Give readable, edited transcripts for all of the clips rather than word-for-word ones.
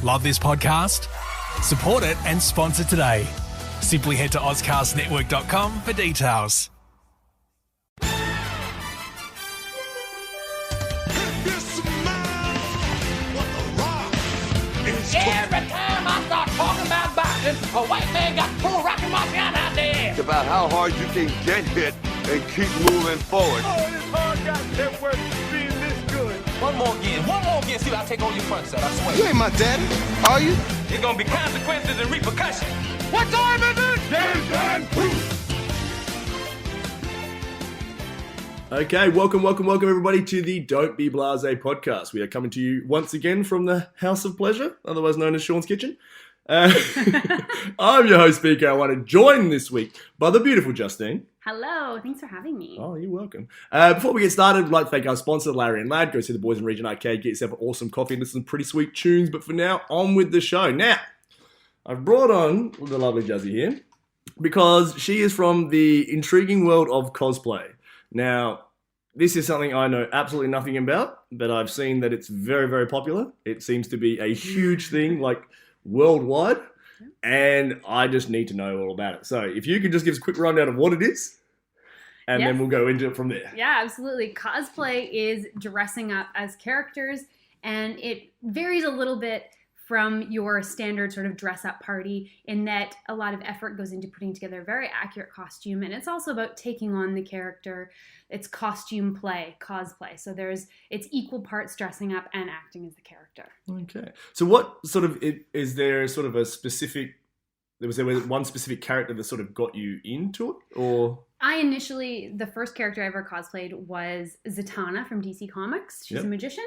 Love this podcast? Support it and sponsor today. Simply head to ozcastnetwork.com for details. Every time I start talking about boxing, a white man got full rockin' Marciano out there. It's about how hard you can get hit and keep moving forward. Oh, this hard goddamn work being this good. One more again, see what I take on your front set, I swear. You ain't my daddy, are you? There's gonna be consequences and repercussions. What time is it? Game time proof. Okay, welcome everybody to the Don't Be Blasé podcast. We are coming to you once again from the House of Pleasure, otherwise known as Sean's Kitchen. I'm your host, Speaker. I want to join this week by the beautiful Justine. Hello, thanks for having me. Oh, you're welcome. Before we get started, I'd like to thank our sponsor, Larry and Lad. Go see the boys in Region Arcade, get yourself an awesome coffee and listen to some pretty sweet tunes. But for now, on with the show. Now, I've brought on the lovely Juzzy here because she is from the intriguing world of cosplay. Now, this is something I know absolutely nothing about, but I've seen that it's very, very popular. It seems to be a huge thing, like worldwide, and I just need to know all about it. So if you could just give us a quick rundown of what it is, and then we'll go into it from there. Yeah, absolutely. Cosplay is dressing up as characters, and it varies a little bit from your standard sort of dress-up party in that a lot of effort goes into putting together a very accurate costume, and it's also about taking on the character. It's costume play, cosplay. So it's equal parts dressing up and acting as the character. Okay. So what sort of, is there sort of a specific, was there one specific character that sort of got you into it, or? The first character I ever cosplayed was Zatanna from DC Comics. She's a magician.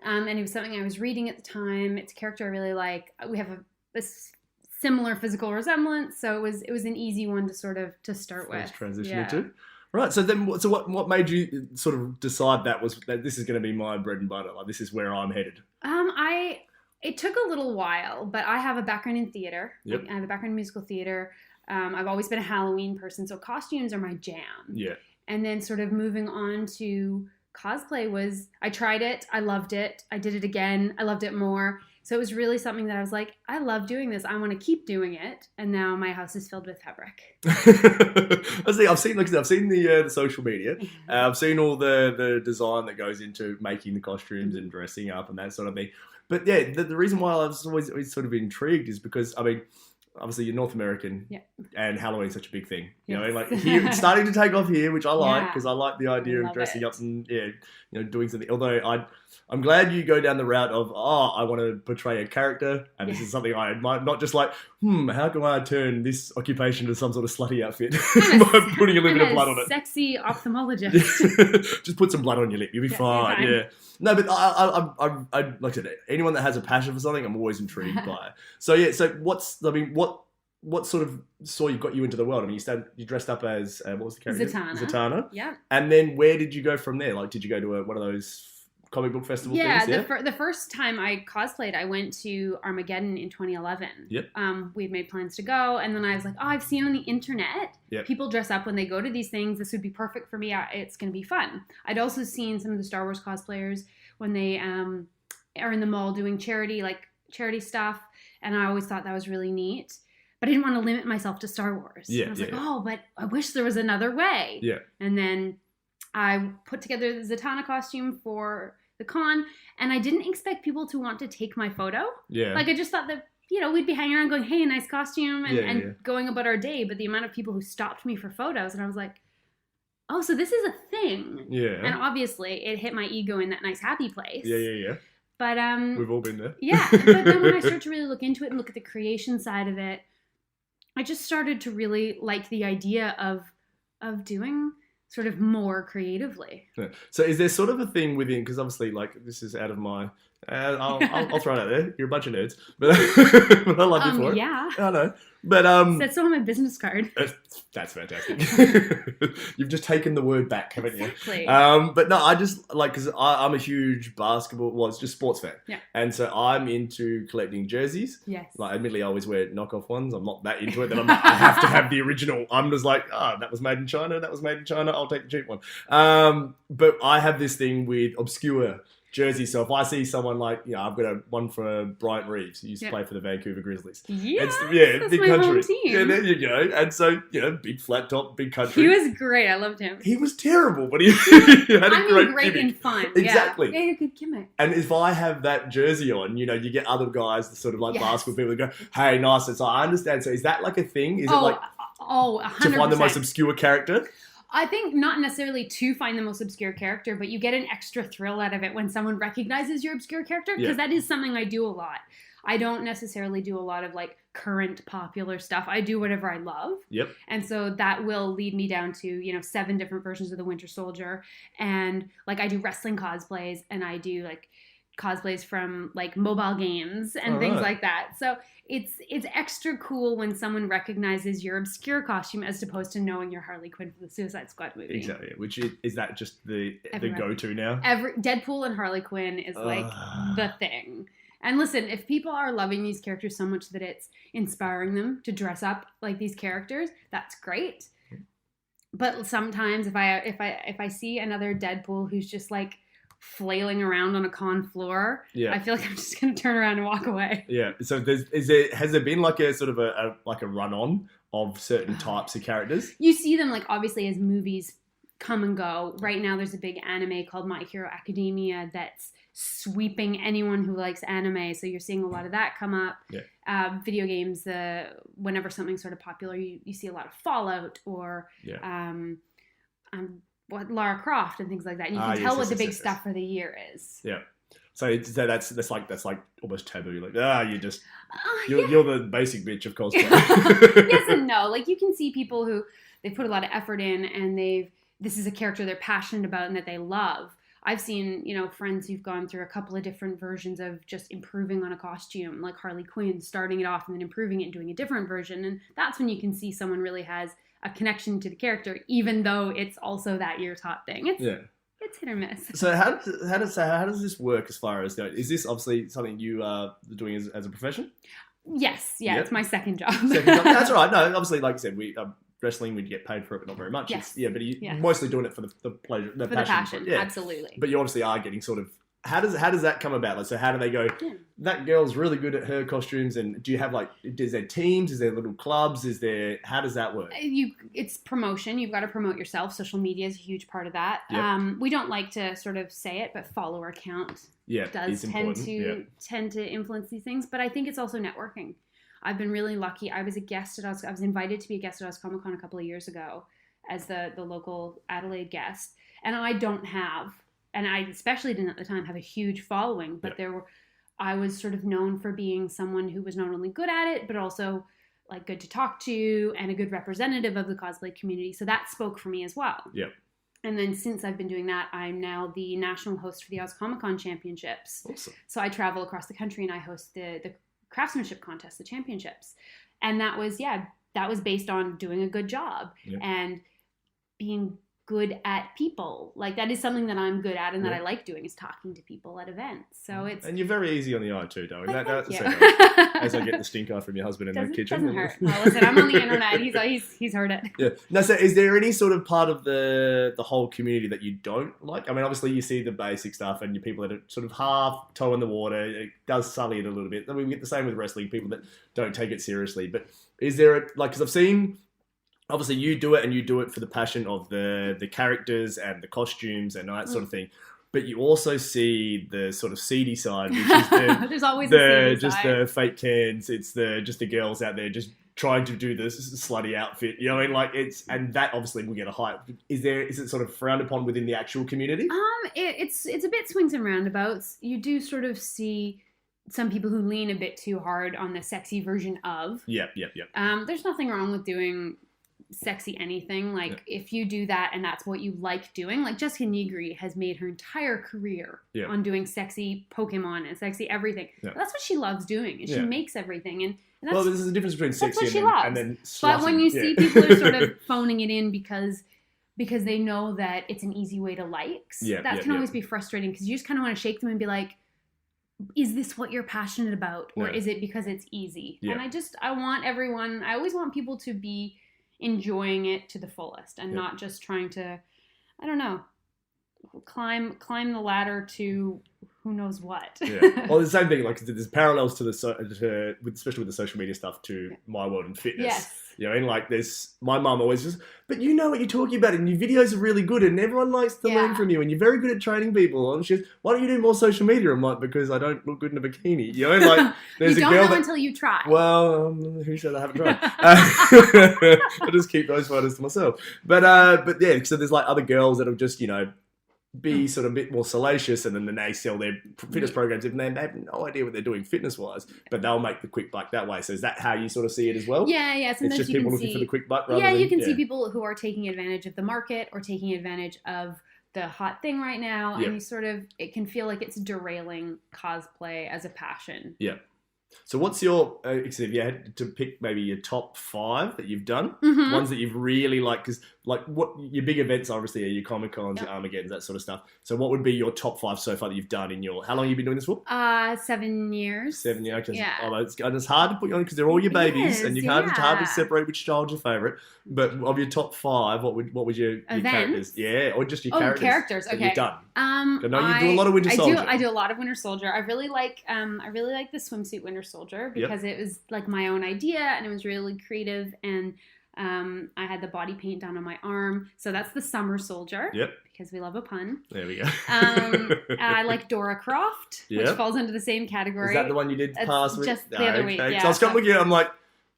And it was something I was reading at the time. It's a character I really like. We have a similar physical resemblance, so it was an easy one to to start with. Transition into. Right. So then, what made you sort of decide that this is going to be my bread and butter? Like, this is where I'm headed. It took a little while, but I have a background in theater. Yep. I have a background in musical theater. I've always been a Halloween person, so costumes are my jam. Yeah. And then sort of moving on to cosplay I tried it, I loved it, I did it again, I loved it more. So it was really something that I was like, I love doing this, I want to keep doing it, and now my house is filled with fabric. I've seen the social media, I've seen all the design that goes into making the costumes and dressing up and that sort of thing. But yeah, the reason why I was always sort of intrigued is because, I mean, obviously you're North American, and Halloween's such a big thing. You know, like here, it's starting to take off here, which I like because I like the idea of dressing up and doing something. Although I'm glad you go down the route of I want to portray a character, and this is something I might not just like. How can I turn this occupation to some sort of slutty outfit by putting a little bit of blood on it? Sexy ophthalmologist. Just put some blood on your lip, you'll be fine. Yeah. No, but I like I said, anyone that has a passion for something, I'm always intrigued by it. So yeah, what sort of got you into the world? I mean, you dressed up as what was the character? Zatanna. Yeah. And then where did you go from there? Like, did you go to one of those comic book festival things? Yeah, the first time I cosplayed, I went to Armageddon in 2011. Yep. We had made plans to go, and then I was like, I've seen on the internet, people dress up when they go to these things. This would be perfect for me. It's going to be fun. I'd also seen some of the Star Wars cosplayers when they are in the mall doing charity stuff, and I always thought that was really neat. But I didn't want to limit myself to Star Wars. I was like, but I wish there was another way. Yeah. And then I put together the Zatanna costume for the con, and I didn't expect people to want to take my photo. Yeah. Like, I just thought that, we'd be hanging around going, hey, nice costume, and going about our day. But the amount of people who stopped me for photos, and I was like, oh, so this is a thing. Yeah. And obviously, it hit my ego in that nice happy place. Yeah. But we've all been there. Yeah. But then when I started to really look into it and look at the creation side of it, I just started to really like the idea of doing sort of more creatively. Yeah. So is there sort of a thing within, because obviously, like, this is out of my, I'll throw it out there. You're a bunch of nerds, but I love you for it. Yeah. I know. But that's on my business card. That's fantastic. You've just taken the word back, haven't you? Exactly. But no, I just like, because I'm a huge it's just sports fan. Yeah. And so I'm into collecting jerseys. Yes. Like, admittedly, I always wear knockoff ones. I'm not that into it that I have to have the original. I'm just like, that was made in China. That was made in China. I'll take the cheap one. But I have this thing with obscure jersey. So if I see someone like, I've got one for Bryant Reeves, who used to play for the Vancouver Grizzlies. Yes, that's big my country. home team. Yeah, there you go. And so, big flat top, big country. He was great. I loved him. He was terrible, but he had a great and fun. Exactly. Yeah, he had a good gimmick. And if I have that jersey on, you get other guys, that sort of like basketball people, that go, hey, nice. And so I understand. So is that like a thing? Is it like 100%. to find the most obscure character? I think not necessarily to find the most obscure character, but you get an extra thrill out of it when someone recognizes your obscure character, because that is something I do a lot. I don't necessarily do a lot of like current popular stuff. I do whatever I love. Yep. And so that will lead me down to, 7 different versions of the Winter Soldier. And like I do wrestling cosplays, and I do like cosplays from like mobile games and things like that. So it's extra cool when someone recognizes your obscure costume as opposed to knowing you're Harley Quinn for the Suicide Squad movie. Exactly. Which is that just the go-to now? Deadpool and Harley Quinn is like the thing. And listen, if people are loving these characters so much that it's inspiring them to dress up like these characters, that's great. But sometimes if I see another Deadpool who's just like flailing around on a con floor, I feel like I'm just going to turn around and walk away. Yeah. So has there been like a sort of a run on of certain types of characters? You see them like obviously as movies come and go. Right now there's a big anime called My Hero Academia that's sweeping anyone who likes anime. So you're seeing a lot of that come up. Yeah. Video games, whenever something's sort of popular, you see a lot of Fallout or Lara Croft and things like that. And you can tell what the big stuff for the year is. Yeah. So that's like almost taboo. Like, you're the basic bitch of cosplay. Yes and no. Like you can see people who they put a lot of effort in, and this is a character they're passionate about and that they love. I've seen, friends who've gone through a couple of different versions of just improving on a costume, like Harley Quinn, starting it off and then improving it and doing a different version. And that's when you can see someone really has a connection to the character, even though it's also that year's hot thing. It's hit or miss. So how does this work as far as, is this obviously something you are doing as a profession? Yes. Yeah, it's my second job. That's all right. No, obviously, like I said, wrestling, we'd get paid for it, but not very much. Yes. But you're mostly doing it for the pleasure, the passion. Absolutely. But you obviously are getting sort of, how does that come about? Like, so how do they go, that girl's really good at her costumes, and do you have is there teams, is there little clubs, how does that work? It's promotion. You've got to promote yourself. Social media is a huge part of that. Yep. We don't like to sort of say it, but follower count does tend to influence these things. But I think it's also networking. I've been really lucky. I was invited to be a guest at Oz-Comic-Con a couple of years ago as the local Adelaide guest. And I don't have, and I especially didn't at the time have a huge following, but I was sort of known for being someone who was not only good at it, but also like good to talk to and a good representative of the cosplay community. So that spoke for me as well. Yeah. And then since I've been doing that, I'm now the national host for the Oz-Comic-Con Championships. Awesome. So I travel across the country and I host the craftsmanship contest, the championships. And that was based on doing a good job and being good at people. Like that is something that I'm good at and that I like doing is talking to people at events. So and you're very easy on the eye too, darling. As I get the stink eye from your husband in the kitchen. Doesn't hurt. Well, listen, I'm on the internet. He's heard it. Yeah. Now, so is there any sort of part of the whole community that you don't like? I mean, obviously you see the basic stuff and you people that are sort of half toe in the water. It does sully it a little bit. I mean, we get the same with wrestling, people that don't take it seriously. But is there because I've seen. Obviously, you do it, and you do it for the passion of the characters and the costumes and all that sort of thing. But you also see the sort of seedy side, which is there's always the the fake cans. It's just the girls out there just trying to do this slutty outfit. You know what I mean? And that obviously will get a hype. Is it sort of frowned upon within the actual community? It's a bit swings and roundabouts. You do sort of see some people who lean a bit too hard on the sexy version of. Yep. There's nothing wrong with doing sexy anything. If you do that and that's what you like doing, like Jessica Nigri has made her entire career on doing sexy Pokemon and sexy everything. That's what she loves doing, and she makes everything. And that's, there's a difference between sexy and then slutty. But when you see people are sort of phoning it in because they know that it's an easy way to likes, that can always be frustrating because you just kind of want to shake them and be like, is this what you're passionate about, or is it because it's easy? And I always want people to be enjoying it to the fullest and not just trying to, I don't know, climb the ladder to who knows what. Yeah. Well, the same thing. Like there's parallels to especially with the social media stuff to my world and fitness. Yes. You know, like there's my mum always just, but you know what you're talking about, and your videos are really good, and everyone likes to learn from you, and you're very good at training people. And she's, why don't you do more social media? I'm like, because I don't look good in a bikini. You know, like there's you a don't girl know until you try. Well, who said I haven't tried? I just keep those photos to myself. But yeah, so there's like other girls that'll just, you know, be sort of a bit more salacious, and then they sell their fitness programs and they have no idea what they're doing fitness wise, but they'll make the quick buck that way. So is that how you sort of see it as well? Yeah. Sometimes it's just you people can looking see, for the quick buck. You can see people who are taking advantage of the market or taking advantage of the hot thing right now, and you sort of, it can feel like it's derailing cosplay as a passion. Yeah. So what's your, if you had to pick maybe your top 5 that you've done, ones that you've really liked, because like what your big events obviously are your Comic-Cons, your Armageddons, that sort of stuff. So what would be your top 5 so far that you've done in your, how long have you been doing this for? 7 years. 7 years, okay. Yeah. Oh, it's hard to put you on because they're all your babies, and you can't, it's hard to yeah. separate which child's your favourite. But of your top 5, what would your characters? Yeah, or just your characters. Okay. That you've done. I know you do a lot of Winter Soldier. I do a lot of Winter Soldier. I really like the swimsuit Winter Soldier because it was like my own idea and it was really creative, and I had the body paint done on my arm. So that's the Summer Soldier. Yep. Because we love a pun. There we go. I like Dora Croft, which falls into the same category. Is that the one you did past week? Just the other week, yeah. So I was kind of looking at it, I'm like,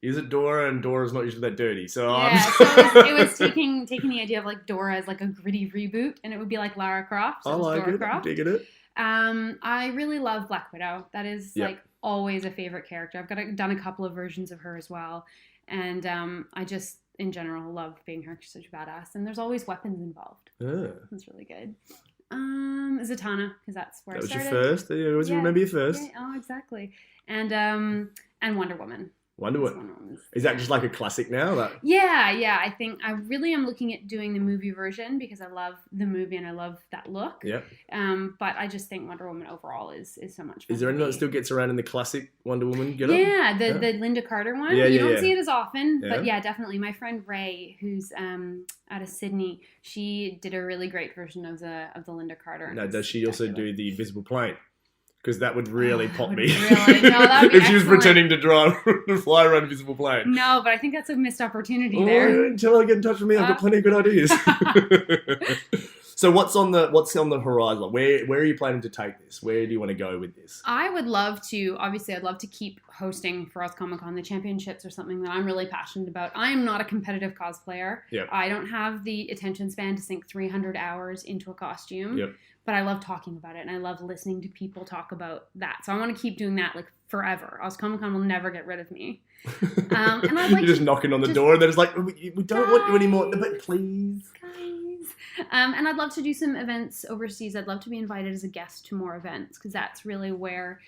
is it Dora? And Dora's not usually that dirty. So it was taking the idea of like Dora as like a gritty reboot, and it would be like Lara Croft. So I like Dora it. Croft. Digging it. I really love Black Widow. That is like always a favorite character. I've done a couple of versions of her as well, and I just in general love being her. She's such a badass, and there's always weapons involved. That's really good. Zatanna, because that's where I started. That was your first. You always remember your first. Yeah, oh, exactly. And Wonder Woman. Wonder Woman. Is that just like a classic now? Yeah. I think I really am looking at doing the movie version because I love the movie and I love that look. Yeah. But I just think Wonder Woman overall is so much fun. Is there anyone that still gets around in the classic Wonder Woman get up? Yeah, the Linda Carter one. You don't see it as often, but yeah, definitely. My friend Ray, who's out of Sydney, she did a really great version of the Linda Carter. Now, does she also do the invisible plane? Because that would really pop me. Really? No, that would be if she was pretending to fly around a visible plane. No, but I think that's a missed opportunity there. Until I get in touch with me, I've got plenty of good ideas. So what's on the horizon? Where are you planning to take this? Where do you want to go with this? I would love to, obviously, I'd love to keep hosting for Oz Comic Con. The championships are something that I'm really passionate about. I am not a competitive cosplayer. Yep. I don't have the attention span to sink 300 hours into a costume. Yep. But I love talking about it, and I love listening to people talk about that. So I want to keep doing that like forever. Oz Comic Con will never get rid of me. And I'd like You're just knocking on the door, and they're just like, we don't want you anymore, but please. Guys. And I'd love to do some events overseas. I'd love to be invited as a guest to more events because that's really where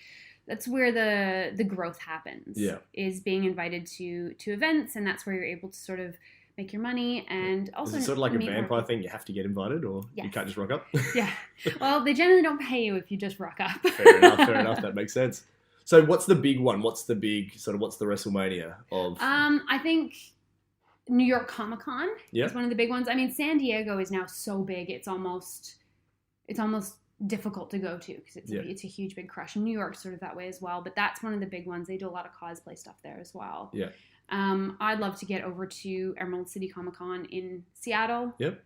the growth happens. Yeah. Is being invited to events, and that's where you're able to sort of make your money, and also is it sort of like a vampire thing? You have to get invited, or you can't just rock up? Yeah. Well, they generally don't pay you if you just rock up. Fair enough. That makes sense. So what's the big one? What's the WrestleMania of? I think New York Comic Con is one of the big ones. I mean, San Diego is now so big, it's almost difficult to go to because it's a huge big crush. And New York's sort of that way as well, but that's one of the big ones. They do a lot of cosplay stuff there as well. Yeah. I'd love to get over to Emerald City Comic Con in Seattle. Yep.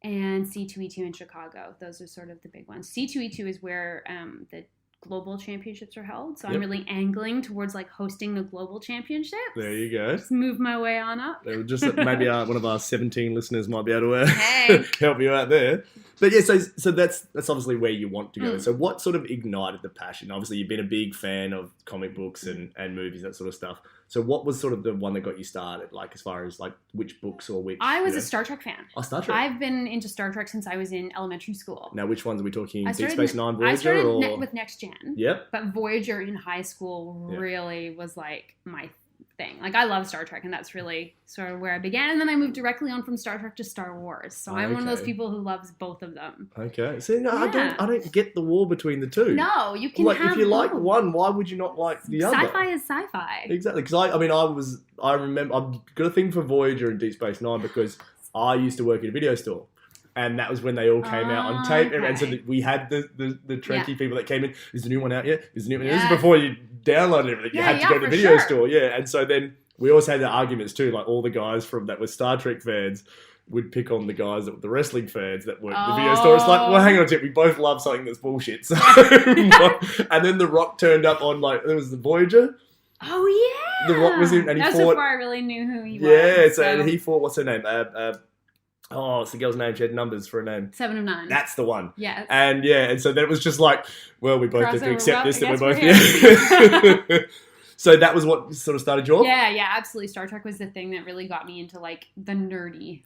And C2E2 in Chicago. Those are sort of the big ones. C2E2 is where the global championships are held. So I'm really angling towards like hosting the global championships. There you go. Just move my way on up. Just maybe one of our 17 listeners might be able to help you out there. But yeah, so that's obviously where you want to go. So what sort of ignited the passion? Obviously, you've been a big fan of comic books and movies, that sort of stuff. So what was sort of the one that got you started, like as far as like which books or which? I was a Star Trek fan. Oh, Star Trek. I've been into Star Trek since I was in elementary school. Now, which ones are we talking? Deep Space Nine, Voyager? I started with Next Gen. Yep. But Voyager in high school really was like my thing. Like I love Star Trek, and that's really sort of where I began. And then I moved directly on from Star Trek to Star Wars. So I'm one of those people who loves both of them. Okay. See, no, I don't get the war between the two. No, you can have if you like one, why would you not like the other? Sci-fi is sci-fi. Exactly. Because I remember I've got a thing for Voyager and Deep Space Nine because I used to work in a video store. And that was when they all came out on tape. Okay. And so we had the trendy people that came in. Is the new one out yet? Is the new one? Yeah. This is before you downloaded everything. You had to go to the for video sure. store. Yeah. And so then we always had the arguments too. Like all the guys from that were Star Trek fans would pick on the guys that were the wrestling fans that worked at the video store. It's like, well, hang on a second. We both love something that's bullshit. So, and then The Rock turned up on there was the Voyager. Oh, yeah. The Rock was in, and he That's fought. before I really knew who he was. Yeah, so and he fought. What's her name? It's the girl's name. She had numbers for her name. 7 of 9. That's the one. Yes. And and so then it was just like, well, we both have to Crossover, accept this. I That we're guess both. Yeah. So that was what sort of started you off. Yeah, absolutely. Star Trek was the thing that really got me into like the nerdy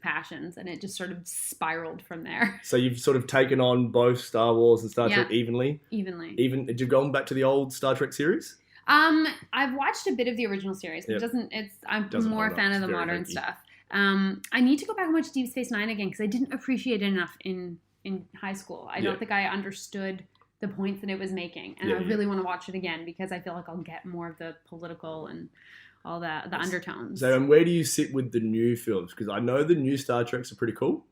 passions, and it just sort of spiraled from there. So you've sort of taken on both Star Wars and Star Trek evenly. Evenly. Did you go back to the old Star Trek series? I've watched a bit of the original series. But I'm more a fan of the modern stuff. I need to go back and watch Deep Space Nine again because I didn't appreciate it enough in high school. I don't think I understood the points that it was making, and I really want to watch it again because I feel like I'll get more of the political and all the undertones. So, and where do you sit with the new films? Because I know the new Star Treks are pretty cool.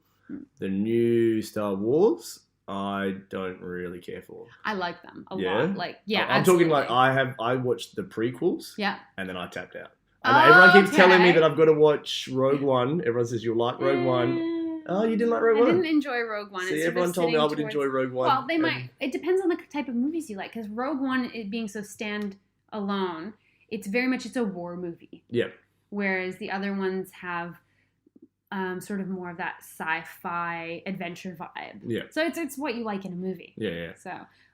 The new Star Wars, I don't really care for. I like them a lot. I'm absolutely. Talking like I watched the prequels. Yeah. And then I tapped out. Everyone keeps telling me that I've got to watch Rogue One. Everyone says you'll like Rogue One. Oh, you didn't like Rogue One? I didn't enjoy Rogue One. See, everyone told me I would enjoy Rogue One. Well, they might. It depends on the type of movies you like. Because Rogue One, it being so stand-alone, it's a war movie. Yeah. Whereas the other ones have sort of more of that sci-fi adventure vibe. Yeah. So it's what you like in a movie. Yeah. So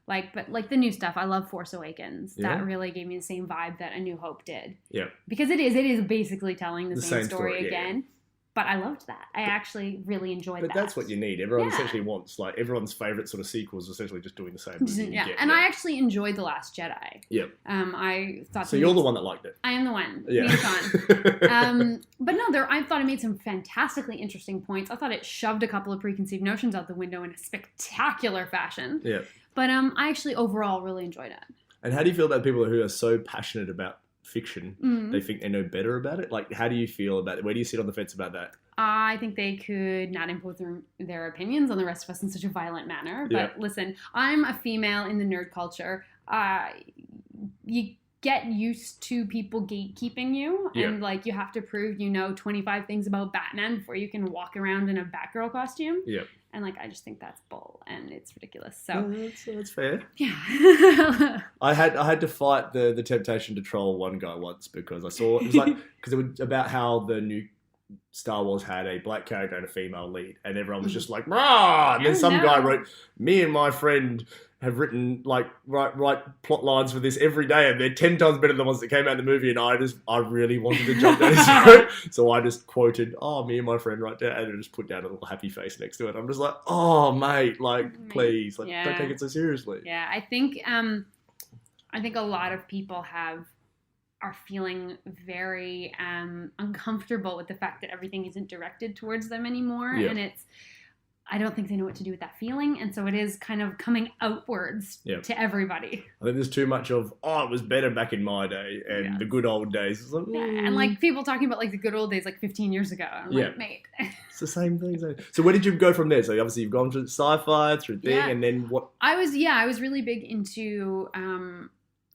but the new stuff, I love Force Awakens. Yeah. That really gave me the same vibe that A New Hope did. Yeah. Because it is basically telling the same story again. Yeah. But I loved that. I actually really enjoyed that. But that's what you need. Everyone essentially wants, like, everyone's favourite sort of sequels essentially just doing the same movie. Yeah, I actually enjoyed The Last Jedi. Yep. I thought... So you're the one that liked it. I am the one. Yeah. Me and Sean. But no, I thought it made some fantastically interesting points. I thought it shoved a couple of preconceived notions out the window in a spectacular fashion. Yeah. But I actually overall really enjoyed it. And how do you feel about people who are so passionate about fiction, they think they know better about it? Like, how do you feel about it? Where do you sit on the fence about that? I think they could not impose their opinions on the rest of us in such a violent manner. But listen, I'm a female in the nerd culture. You get used to people gatekeeping you, and like you have to prove 25 things about Batman before you can walk around in a Batgirl costume. Yeah. And like I just think that's bull and it's ridiculous. So that's fair. Yeah. I had to fight the temptation to troll one guy once because I saw it was like because it was about how the new Star Wars had a black character and a female lead, and everyone was just like, "Rah!" And then some guy wrote, "Me and my friend have written like write plot lines for this every day, and they're 10 times better than the ones that came out in the movie." And I really wanted to jump down his throat, so I just quoted, "Oh, me and my friend right there," and I just put down a little happy face next to it. I'm just like, "Oh, mate, like please, like don't take it so seriously." Yeah, I think a lot of people are feeling very uncomfortable with the fact that everything isn't directed towards them anymore, and I don't think they know what to do with that feeling, and so it is kind of coming outwards to everybody. I think there's too much of, it was better back in my day, and the good old days. It's like, and like people talking about like the good old days like 15 years ago. I'm like, mate. It's the same thing. So where did you go from there? So obviously you've gone through sci-fi, through thing, and then what? I was really big into...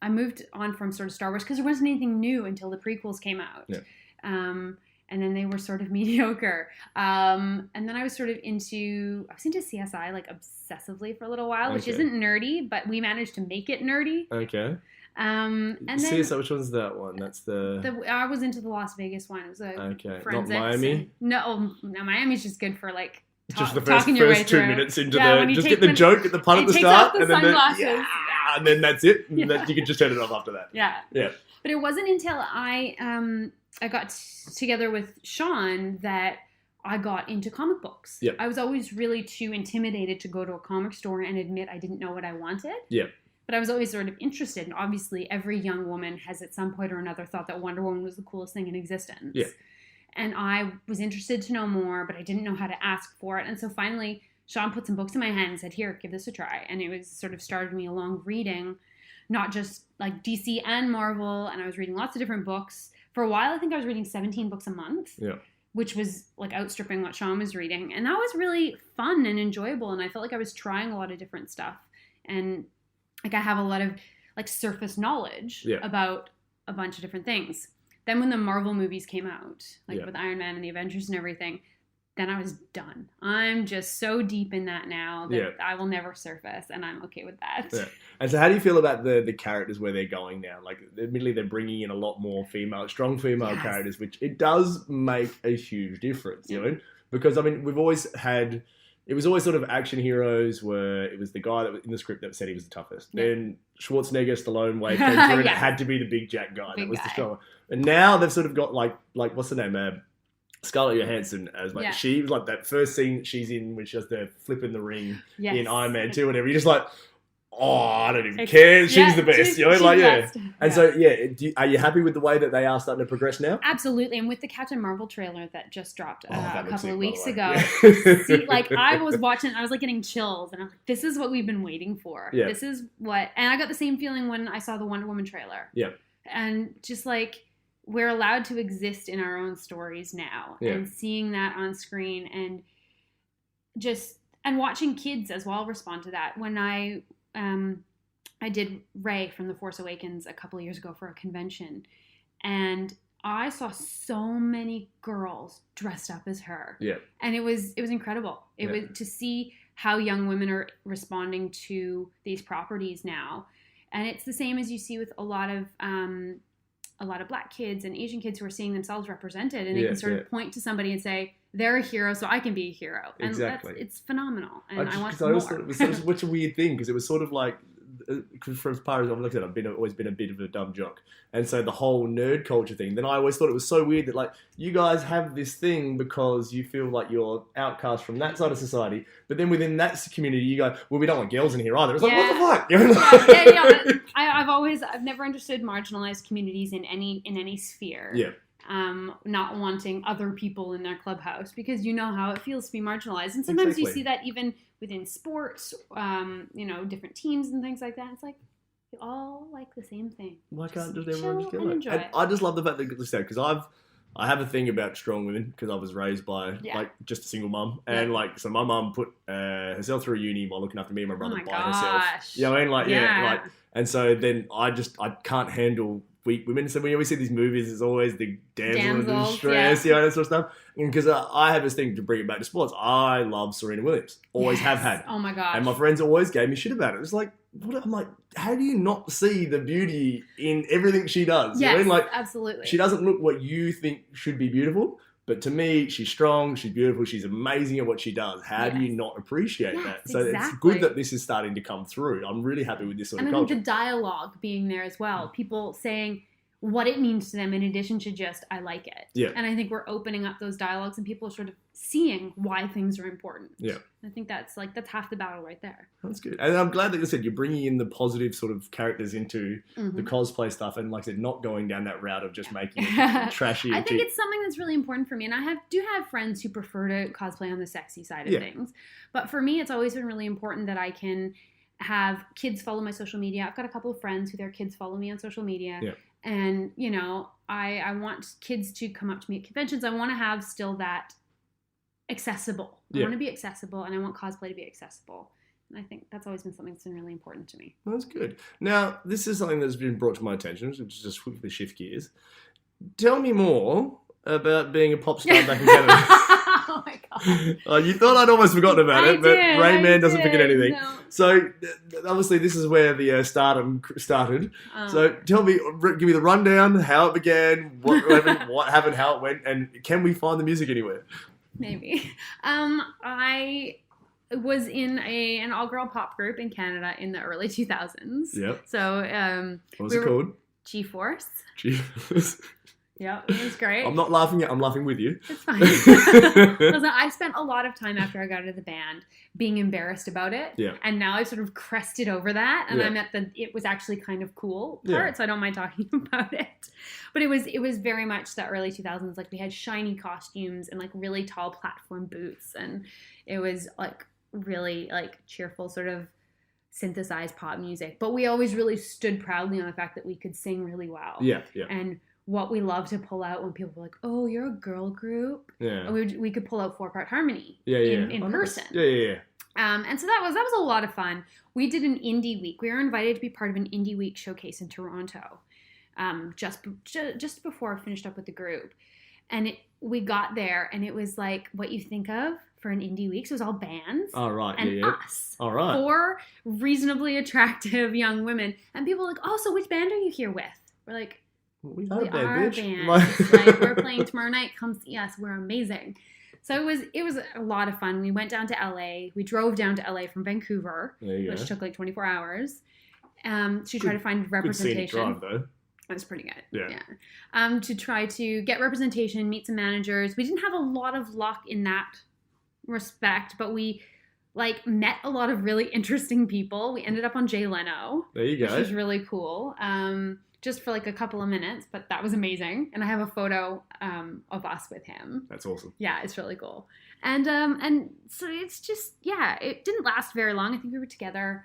I moved on from sort of Star Wars because there wasn't anything new until the prequels came out. Yeah. And then they were sort of mediocre. And then I was sort of into CSI like obsessively for a little while, which isn't nerdy, but we managed to make it nerdy. Okay. And then CSI, which one's that one? That's I was into the Las Vegas one. It was not Miami? No, Miami's just good for like just the first 2 minutes into just get the joke at the pun at the start, and then and then that's it. And then you can just turn it off after that. Yeah. Yeah. But it wasn't until I got together with Sean that I got into comic books. Yep. I was always really too intimidated to go to a comic store and admit I didn't know what I wanted. Yeah. But I was always sort of interested. And obviously every young woman has at some point or another thought that Wonder Woman was the coolest thing in existence. Yeah. And I was interested to know more, but I didn't know how to ask for it. And so finally, Sean put some books in my hand and said, "Here, give this a try." And it was sort of started me along reading, not just like DC and Marvel. And I was reading lots of different books. For a while, I think I was reading 17 books a month. Yeah. which was like outstripping what Sean was reading. And that was really fun and enjoyable. And I felt like I was trying a lot of different stuff. And like I have a lot of like surface knowledge about a bunch of different things. Then when the Marvel movies came out, like with Iron Man and the Avengers and everything, then I was done. I'm just so deep in that now that I will never surface, and I'm okay with that. Yeah. And so how do you feel about the characters where they're going now? Like, admittedly, they're bringing in a lot more strong female characters, which it does make a huge difference, you know? Because, I mean, we've always had... It was always sort of action heroes where it was the guy that was in the script that said he was the toughest. Yeah. Then Schwarzenegger, Stallone, Wade came through and it had to be the big jack guy that was the strong one. And now they've sort of got like what's the name? Scarlett Johansson as like she was like that first scene that she's in when she has the flip in the ring in Iron Man 2 whatever. You're just like, oh, I don't even care. She's the best, you know? Like, best. And so, are you happy with the way that they are starting to progress now? Absolutely. And with the Captain Marvel trailer that just dropped a couple of weeks ago, see, like I was watching, I was like getting chills, and I was like, this is what we've been waiting for. Yeah. This is what, and I got the same feeling when I saw the Wonder Woman trailer. Yeah. And just like, we're allowed to exist in our own stories now, and seeing that on screen, and watching kids as well respond to that. When I did Rey from The Force Awakens a couple of years ago for a convention, and I saw so many girls dressed up as her. Yeah. And it was incredible. It was to see how young women are responding to these properties now. And it's the same as you see with a lot of Black kids and Asian kids who are seeing themselves represented, and they can sort of point to somebody and say, they're a hero, so I can be a hero. And it's phenomenal. And I want more. Thought it was such a weird thing, because it was sort of like, for as far as I've looked at it, I've always been a bit of a dumb jock. And so the whole nerd culture thing, then I always thought it was so weird that, like, you guys have this thing because you feel like you're outcast from that side of society. But then within that community, you go, well, we don't want girls in here either. It's like, what the fuck? You know? I've never understood marginalized communities in any sphere. Yeah. Not wanting other people in their clubhouse, because you know how it feels to be marginalized. And sometimes you see that even within sports, different teams and things like that. It's like, you all like the same thing. Why can't just everyone just go enjoy it? I just love the fact that, because I have a thing about strong women, because I was raised by like just a single mum, and like, so my mum put herself through uni while looking after me and my brother by herself. You know what I mean? And so then I can't handle weak women. So when you always see these movies, it's always the damsel in distress, that sort of stuff. And because I have this thing, to bring it back to sports, I love Serena Williams. Always have had. Oh my gosh. And my friends always gave me shit about it. It's like, I'm like, how do you not see the beauty in everything she does? Yes, you know? Like, absolutely. She doesn't look what you think should be beautiful. But to me, she's strong, she's beautiful, she's amazing at what she does. How do you not appreciate that? So it's good that this is starting to come through. I'm really happy with this sort of culture. And the dialogue being there as well. People saying what it means to them in addition to just, I like it. Yeah. And I think we're opening up those dialogues, and people are sort of seeing why things are important. Yeah. I think that's half the battle right there. That's good. And I'm glad that you said you're bringing in the positive sort of characters into the cosplay stuff, and like I said, not going down that route of just making it trashy. I think it's something that's really important for me. And I do have friends who prefer to cosplay on the sexy side of things. But for me, it's always been really important that I can have kids follow my social media. I've got a couple of friends who their kids follow me on social media. Yeah. And, I want kids to come up to me at conventions. I want to have still that accessible. I want to be accessible, and I want cosplay to be accessible. And I think that's always been something that's been really important to me. Well, that's good. Now, this is something that's been brought to my attention, which is just quickly shift gears. Tell me more about being a pop star back in Canada. Oh my God. You thought I'd almost forgotten about it, but Rain Man doesn't forget anything. No. So, obviously, this is where the stardom started. So, tell me, give me the rundown, how it began, what happened, how it went, and can we find the music anywhere? Maybe. I was in an all-girl pop group in Canada in the early 2000s. Yep. So, what was it called? G-Force. G-Force. Yeah, it was great. I'm not laughing I'm laughing with you. It's fine. Listen, I spent a lot of time after I got out of the band being embarrassed about it. Yeah. And now I've sort of crested over that, and I'm at it was actually kind of cool part, so I don't mind talking about it. But it was very much the early 2000s. Like, we had shiny costumes and like really tall platform boots, and it was like really like cheerful sort of synthesized pop music. But we always really stood proudly on the fact that we could sing really well. Yeah, yeah. And what we love to pull out when people were like, "Oh, you're a girl group." Yeah. And we could pull out 4-part harmony in Oh, person. nice. Yeah. And so that was a lot of fun. We did an indie week. We were invited to be part of an indie week showcase in Toronto, just before I finished up with the group. And we got there, and it was like what you think of for an indie week. So it was all bands. Oh, right. And us. All right. 4 reasonably attractive young women. And people were like, "Oh, so which band are you here with?" We're like, we are a band, a bitch. band. It's like, we're playing tomorrow night. Come see us. We're amazing. So it was a lot of fun. We went down to LA. We drove down to LA from Vancouver, which took like 24 hours, to try to find representation. Good scenic drive, though. It was pretty good. Yeah. To try to get representation, meet some managers. We didn't have a lot of luck in that respect, but we met a lot of really interesting people. We ended up on Jay Leno. There you go. Which was really cool. Just for like a couple of minutes, but that was amazing. And I have a photo of us with him. That's awesome. Yeah, it's really cool. And so it's just, it didn't last very long. I think we were together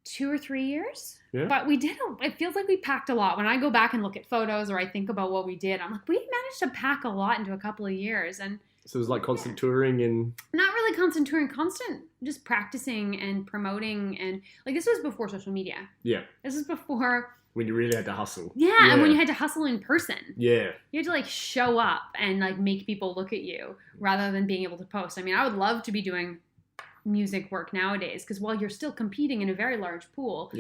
2 or 3 years. Yeah. But it feels like we packed a lot. When I go back and look at photos or I think about what we did, I'm like, we managed to pack a lot into a couple of years. And so it was like constant touring and... Not really constant touring, constant just practicing and promoting. And like this was before social media. Yeah. This was before... When you really had to hustle. Yeah, and when you had to hustle in person. Yeah. You had to show up and make people look at you rather than being able to post. I mean, I would love to be doing music work nowadays because while you're still competing in a very large pool,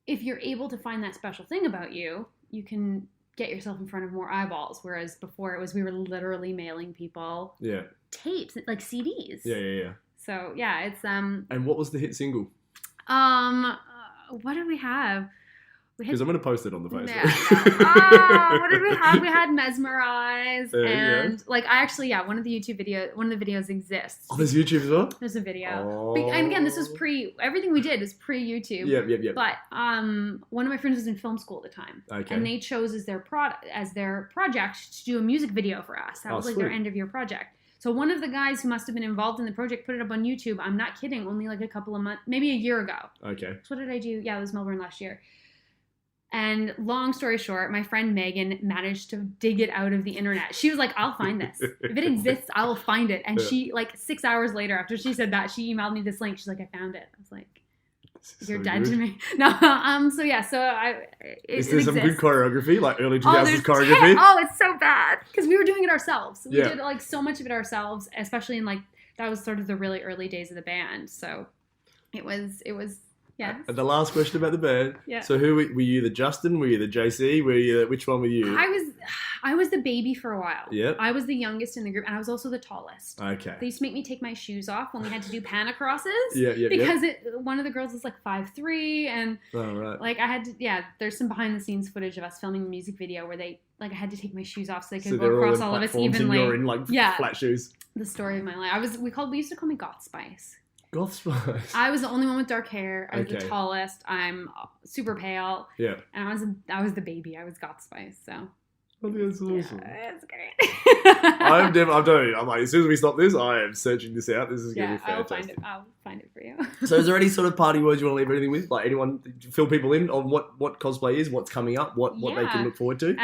if you're able to find that special thing about you, you can get yourself in front of more eyeballs. Whereas before we were literally mailing people tapes, like CDs. Yeah. So yeah, it's And what was the hit single? What did we have? Because I'm going to post it on the Facebook. Oh, what did we have? We had Mesmerize and I actually, one of the videos exists. Oh, there's YouTube as well? There's a video. Oh. And again, this was everything we did was pre-YouTube. Yeah. But one of my friends was in film school at the time. Okay. And they chose as their project to do a music video for us. That was their end of year project. So one of the guys who must have been involved in the project put it up on YouTube. I'm not kidding. Only a couple of months, maybe a year ago. Okay. So what did I do? Yeah, it was Melbourne last year. And long story short, my friend Megan managed to dig it out of the internet. She was like, "I'll find this. If it exists, I will find it." And she, 6 hours later, after she said that, she emailed me this link. She's like, "I found it." I was like, "You're dead to me." No. Is there some good choreography, like early 2000s choreography? It's so bad because we were doing it ourselves. We did so much of it ourselves, especially in that was sort of the really early days of the band. So it was. Yes. And the last question about the band. Yeah. So who were you? The Justin? Were you the JC? Which one were you? I was the baby for a while. Yep. I was the youngest in the group, and I was also the tallest. Okay. They used to make me take my shoes off when we had to do crosses. Yeah. Because one of the girls was 5'3", and right. I had to. There's some behind the scenes footage of us filming a music video where they I had to take my shoes off so they could go across all of us evenly. You're in flat shoes. The story of my life. We used to call me Goth Spice. Goth Spice. I was the only one with dark hair. I was the tallest. I'm super pale. Yeah. And I was the baby. I was Goth Spice. So. I think that's awesome. Yeah, it's great. I'm telling you, I'm as soon as we stop this, I am searching this out. This is going to be fantastic. I'll find it for you. So is there any sort of party words you want to leave anything with? Like anyone, fill people in on what cosplay is, what's coming up, what they can look forward to?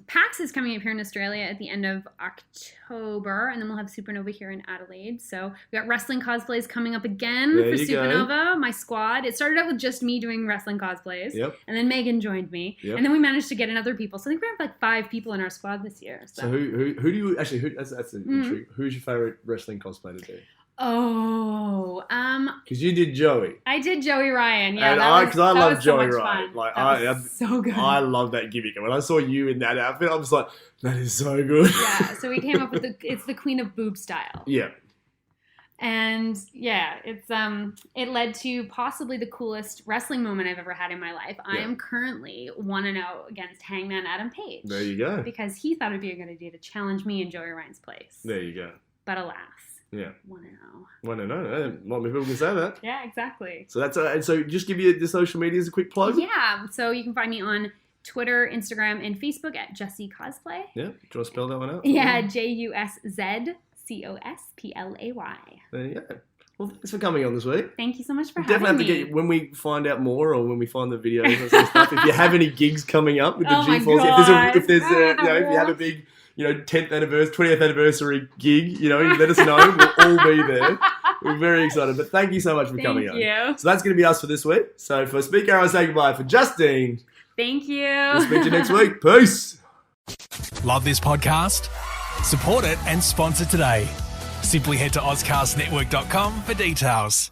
PAX is coming up here in Australia at the end of October, and then we'll have Supernova here in Adelaide. So we got wrestling cosplays coming up again for Supernova, my squad. It started out with just me doing wrestling cosplays. Yep. And then Megan joined me. Yep. And then we managed to get in other people. So I think we have 5 people in our squad this year. So who do you actually? That's an intrigue. Who's your favorite wrestling cosplay to do? Oh, because you did Joey. I did Joey Ryan. Yeah, because I love Joey Ryan. So good. I love that gimmick. And when I saw you in that outfit, I was like, that is so good. Yeah. So we came up with it's the Queen of Boob style. Yeah. And yeah, it led to possibly the coolest wrestling moment I've ever had in my life. I am currently 1-0 against Hangman Adam Page. There you go. Because he thought it'd be a good idea to challenge me in Joey Ryan's place. There you go. But alas. Yeah. 1-0. 1-0. Not many people can say that. Yeah, exactly. So that's and so just give you the social media as a quick plug. Yeah. So you can find me on Twitter, Instagram, and Facebook at Jussie Cosplay. Yeah. Do you want to spell that one out? Yeah, JUSZCOSPLAY. There you go. Well, thanks for coming on this week. Thank you so much for Definitely having have to me. get when we find out more, or when we find the videos and sort of stuff. If you have any gigs coming up with the Oh my G-Force, if there's God. if you have a big 10th anniversary, 20th anniversary gig, let us know. We'll all be there. We're very excited. But thank you so much for coming on. Thank you. So that's going to be us for this week. So for Speak Arrow, say goodbye. For Justine, Thank you. we'll speak to you next week. Peace. Love this podcast? Support it and sponsor today. Simply head to AuscastNetwork.com for details.